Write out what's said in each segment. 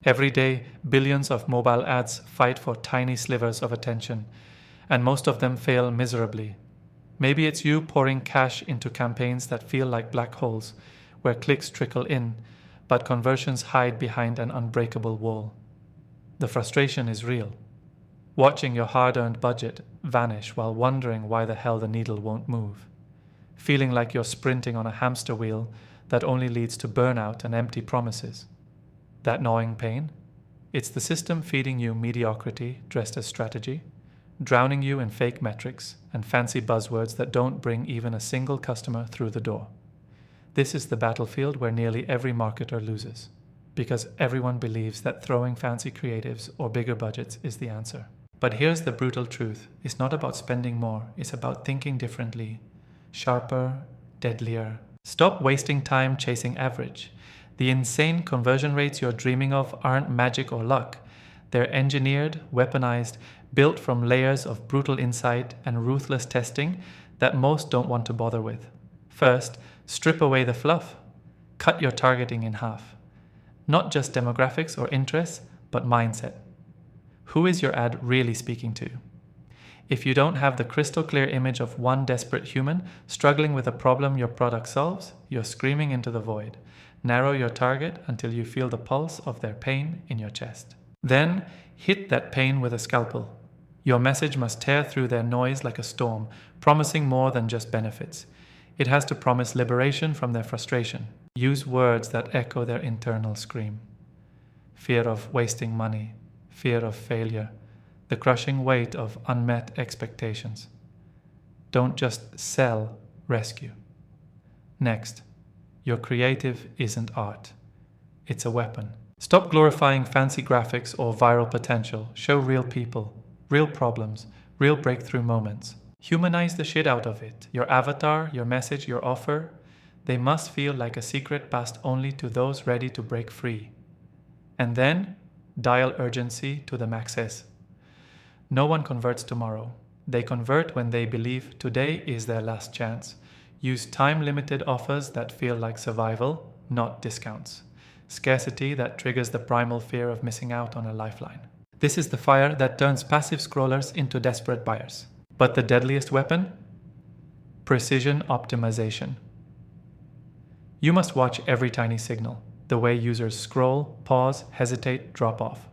Every day, billions of mobile ads fight for tiny slivers of attention, and most of them fail miserably. Maybe it's you pouring cash into campaigns that feel like black holes, where clicks trickle in, but conversions hide behind an unbreakable wall. The frustration is real. Watching your hard-earned budget vanish while wondering why the hell the needle won't move. Feeling like you're sprinting on a hamster wheel that only leads to burnout and empty promises. That gnawing pain? It's the system feeding you mediocrity dressed as strategy, drowning you in fake metrics and fancy buzzwords that don't bring even a single customer through the door. This is the battlefield where nearly every marketer loses, because everyone believes that throwing fancy creatives or bigger budgets is the answer. But here's the brutal truth. It's not about spending more, it's about thinking differently, sharper, deadlier. Stop wasting time chasing average. The insane conversion rates you're dreaming of aren't magic or luck. They're engineered, weaponized, built from layers of brutal insight and ruthless testing that most don't want to bother with. First, strip away the fluff. Cut your targeting in half. Not just demographics or interests, but mindset. Who is your ad really speaking to? If you don't have the crystal clear image of one desperate human struggling with a problem your product solves, you're screaming into the void. Narrow your target until you feel the pulse of their pain in your chest. Then, hit that pain with a scalpel. Your message must tear through their noise like a storm, promising more than just benefits. It has to promise liberation from their frustration. Use words that echo their internal scream. Fear of wasting money, fear of failure, the crushing weight of unmet expectations. Don't just sell, rescue. Next, your creative isn't art. It's a weapon. Stop glorifying fancy graphics or viral potential. Show real people, real problems, real breakthrough moments. Humanize the shit out of it. Your avatar, your message, your offer, they must feel like a secret passed only to those ready to break free. And then, dial urgency to the maxes. No one converts tomorrow. They convert when they believe today is their last chance. Use time-limited offers that feel like survival, not discounts. Scarcity that triggers the primal fear of missing out on a lifeline. This is the fire that turns passive scrollers into desperate buyers. But the deadliest weapon? Precision optimization. You must watch every tiny signal, the way users scroll, pause, hesitate, drop off.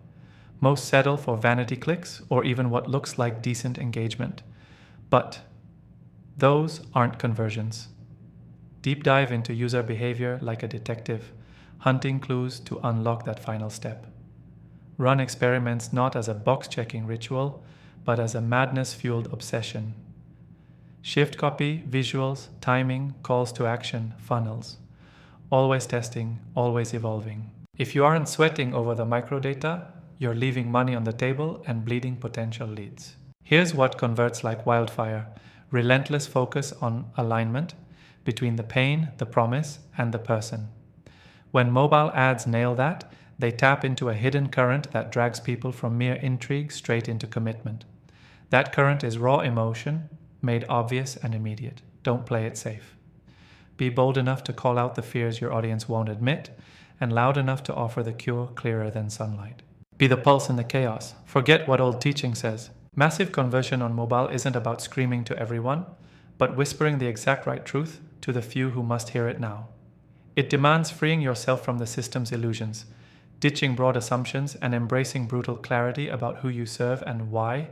Most settle for vanity clicks or even what looks like decent engagement. But those aren't conversions. Deep dive into user behavior like a detective, hunting clues to unlock that final step. Run experiments not as a box-checking ritual, but as a madness-fueled obsession. Shift copy, visuals, timing, calls to action, funnels. Always testing, always evolving. If you aren't sweating over the microdata, you're leaving money on the table and bleeding potential leads. Here's what converts like wildfire. Relentless focus on alignment between the pain, the promise, and the person. When mobile ads nail that, they tap into a hidden current that drags people from mere intrigue straight into commitment. That current is raw emotion, made obvious and immediate. Don't play it safe. Be bold enough to call out the fears your audience won't admit, and loud enough to offer the cure clearer than sunlight. Be the pulse in the chaos. Forget what old teaching says. Massive conversion on mobile isn't about screaming to everyone, but whispering the exact right truth to the few who must hear it now. It demands freeing yourself from the system's illusions, ditching broad assumptions and embracing brutal clarity about who you serve and why.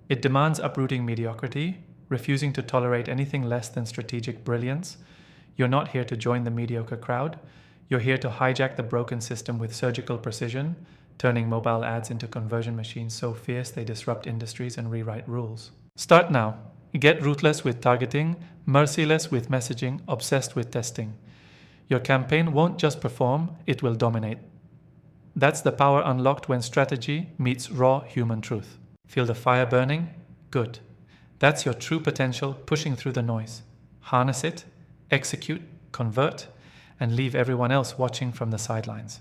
It demands uprooting mediocrity, refusing to tolerate anything less than strategic brilliance. You're not here to join the mediocre crowd. You're here to hijack the broken system with surgical precision, turning mobile ads into conversion machines so fierce they disrupt industries and rewrite rules. Start now. Get ruthless with targeting, merciless with messaging, obsessed with testing. Your campaign won't just perform, it will dominate. That's the power unlocked when strategy meets raw human truth. Feel the fire burning? Good. That's your true potential pushing through the noise. Harness it, execute, convert, and leave everyone else watching from the sidelines.